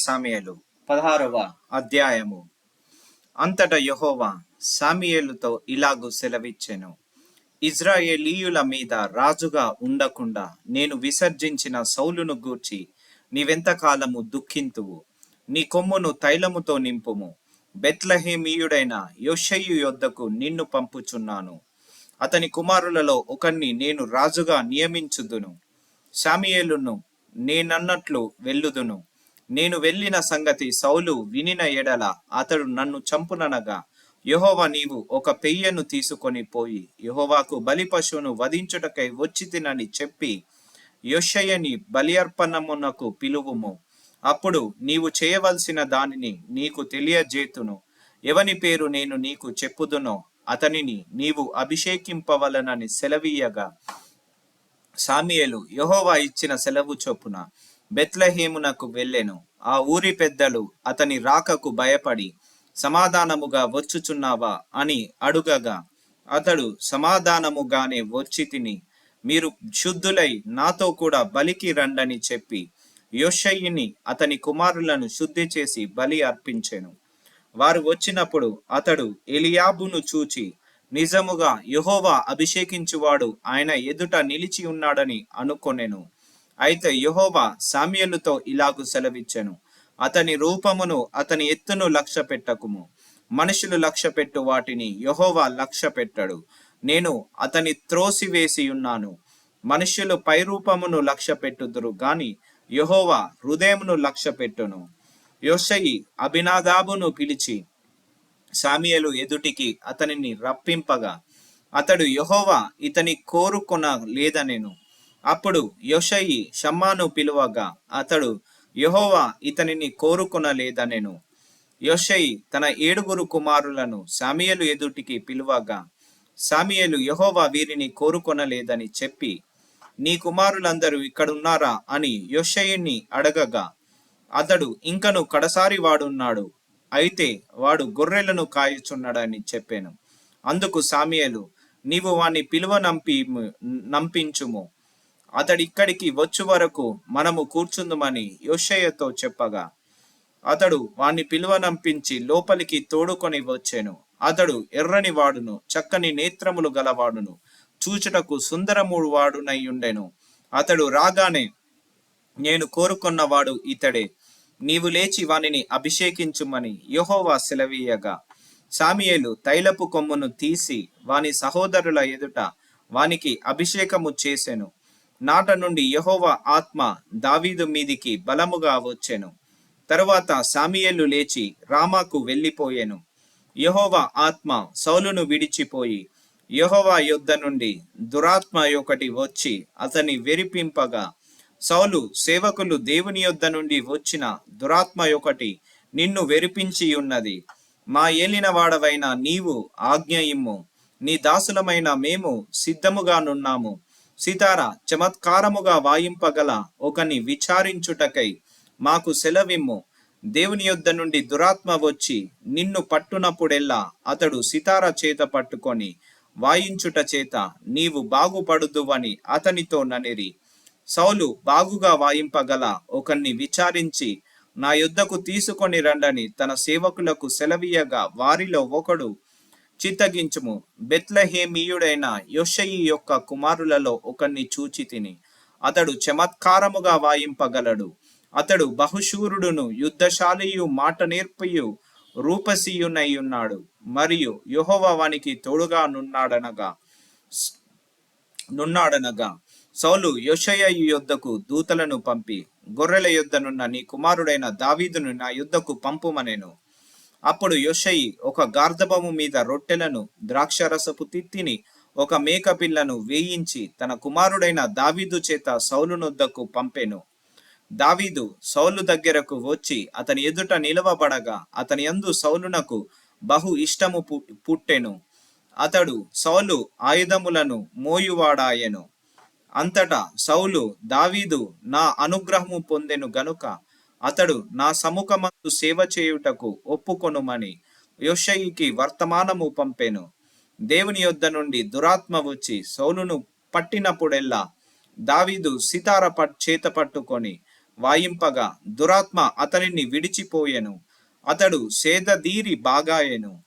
సామెయలు 16వ అధ్యాయము. అంతటా యెహోవా సామెయేలుతో ఇలాగు సెలవిచ్చెను. ఇజ్రాయేలీయుల మీద రాజుగా ఉండకుండా నేను విసర్జించిన సౌలును గూర్చి నీవెంతకాలము దుఃఖింతువు? నీ కొమ్మును తైలముతో నింపుము. బెత్లెహేమీయుడైన యోషయి యొద్దకు నిన్ను పంపుచున్నాను. అతని కుమారులలో ఒకణ్ణి నేను రాజుగా నియమించుదును. సామెయేలును నేనన్నట్లు వెళ్ళుదును. నేను వెళ్ళిన సంగతి సౌలు వినిన ఎడల అతడు నన్ను చంపుననగా, యెహోవా నీవు ఒక పెయ్యను తీసుకొని పోయి యెహోవాకు బలి పశువును వధించుటకై వచ్చితినని చెప్పి యోషయ్యని బలి అర్పణమునకు పిలువుము. అప్పుడు నీవు చేయవలసిన దానిని నీకు తెలియజేతును. ఎవని పేరు నేను నీకు చెప్పుదునో అతనిని నీవు అభిషేకింపవలనని సెలవీయగా, సామెయేలు యెహోవా ఇచ్చిన సెలవు చొప్పున బెత్లెహేమునకు వెళ్ళెను. ఆ ఊరి పెద్దలు అతని రాకకు భయపడి, సమాధానముగా వచ్చుచున్నావా అని అడుగగా, అతడు సమాధానముగానే వచ్చి తిని, మీరు శుద్ధులై నాతో కూడా బలికి రండని చెప్పి యోషయిని అతని కుమారులను శుద్ధి చేసి బలి అర్పించెను. వారు వచ్చినప్పుడు అతడు ఎలియాబును చూచి, నిజముగా యెహోవా అభిషేకించువాడు ఆయన ఎదుట నిలిచి ఉన్నాడని అనుకొనెను. అయితే యెహోవా సామెయేలుతో ఇలాగు సెలవిచ్చెను. అతని రూపమును అతని ఎత్తును లక్ష్య పెట్టకుము. మనుషులు లక్ష్య పెట్టు వాటిని యెహోవా లక్ష్య పెట్టడు. నేను అతని త్రోసివేసి ఉన్నాను. మనుష్యులు పైరూపమును లక్ష్య పెట్టుదురు గాని యెహోవా హృదయమును లక్ష్య పెట్టును. యోషయి అబినాదాబును పిలిచి సామెయేలు ఎదుటికి అతనిని రప్పింపగా, అతడు యెహోవా ఇతని కోరుకొన లేదనెను. అప్పుడు యోషయి షమ్మాను పిలువగా, అతడు యెహోవా ఇతనిని కోరుకొనలేదనెను. యోషయి తన 7 కుమారులను సామెయేలు ఎదుటికి పిలువగా, సామెయేలు యెహోవా వీరిని కోరుకొనలేదని చెప్పి, నీ కుమారులందరూ ఇక్కడున్నారా అని యోషయిని అడగగా, అతడు ఇంకను కడసారి వాడున్నాడు, అయితే వాడు గొర్రెలను కాయుచున్నాడని చెప్పాను. అందుకు సామెయేలు, నీవు వాణ్ణి నంపించుము. అతడిక్కడికి వచ్చు వరకు మనము కూర్చుందుమని యోషయ్యతో చెప్పగా, అతడు వాణ్ణి నంపించి లోపలికి తోడుకొని వచ్చెను. అతడు ఎర్రని వాడును, చక్కని నేత్రములు గలవాడును, చూచుటకు సుందరముడు వాడునై ఉండెను. అతడు రాగానే, నేను కోరుకున్నవాడు ఇతడే, నీవు లేచి వానిని అభిషేకించుమని యెహోవా సెలవీయగా, సామెయేలు తైలపు కొమ్మును తీసి వాని సహోదరుల ఎదుట వానికి అభిషేకము చేసెను. నాట నుండి యెహోవా ఆత్మ దావీదు మీదికి బలముగా వచ్చెను. తరువాత సామెయేలు లేచి రామాకు వెళ్ళిపోయెను. యెహోవా ఆత్మ సౌలును విడిచిపోయి, యెహోవా యొద్ద నుండి దురాత్మ ఒకటి వచ్చి అతని వెరిపింపగా, సౌలు సేవకులు దేవుని యొద్ద నుండి వచ్చిన దురాత్మ ఒకటి నిన్ను వెరిపించి ఉన్నది. మా ఏలినవాడవైన నీవు ఆజ్ఞ ఇమ్ము. నీ దాసులమైన మేము సిద్ధముగానున్నాము. సితార చమత్కారముగా వాయింపగల ఒకని విచారించుటకై మాకు సెలవిమ్ము. దేవుని యొద్ద నుండి దురాత్మ వచ్చి నిన్ను పట్టునప్పుడెల్లా అతడు సితార చేత పట్టుకొని వాయించుట చేత నీవు బాగుపడుదువని అతనితో ననిరి. సౌలు బాగుగా వాయింపగల ఒకన్ని విచారించి నా యొద్దకు తీసుకొని రండని తన సేవకులకు సెలవీయగా, వారిలో ఒకడు, చిత్తగించుము, బెత్లెహేమీయుడైన యోషయి యొక్క కుమారులలో ఒకన్ని చూచి తిని, అతడు చమత్కారముగా వాయింపగలడు. అతడు బహుశూరుడును, యుద్ధశాలియు, మాట నేర్పియు, రూపసీయునై ఉన్నాడు. మరియు యెహోవా వానికి తోడుగా నున్నాడనగా సౌలు యోషయ యొద్దకు దూతలను పంపి, గొర్రెల యొద్దనున్న నీ కుమారుడైన దావీదును నా యొద్దకు పంపుమనెను. అప్పుడు యోషయి ఒక గార్ధబము మీద రొట్టెలను, ద్రాక్షరసపు తిత్తిని, ఒక మేకపిల్లను వేయించి తన కుమారుడైన దావీదు చేత సౌలునొద్దకు పంపెను. దావీదు సౌలు దగ్గరకు వచ్చి అతని ఎదుట నిలవబడగా, అతని యందు సౌలునకు బహు ఇష్టము పుట్టెను. అతడు సౌలు ఆయుధములను మోయువాడాయెను. అంతటా సౌలు, దావీదు నా అనుగ్రహము పొందెను గనుక అతడు నా సముఖమందు సేవ చేయుటకు ఒప్పుకొనుమని యోషయికి వర్తమానము పంపెను. దేవుని యొద్ద నుండి దురాత్మ వచ్చి సౌలును పట్టినప్పుడెల్లా దావీదు సితార చేత పట్టుకొని వాయింపగా దురాత్మ అతనిని విడిచిపోయెను. అతడు సేదదీరి బాగాయెను.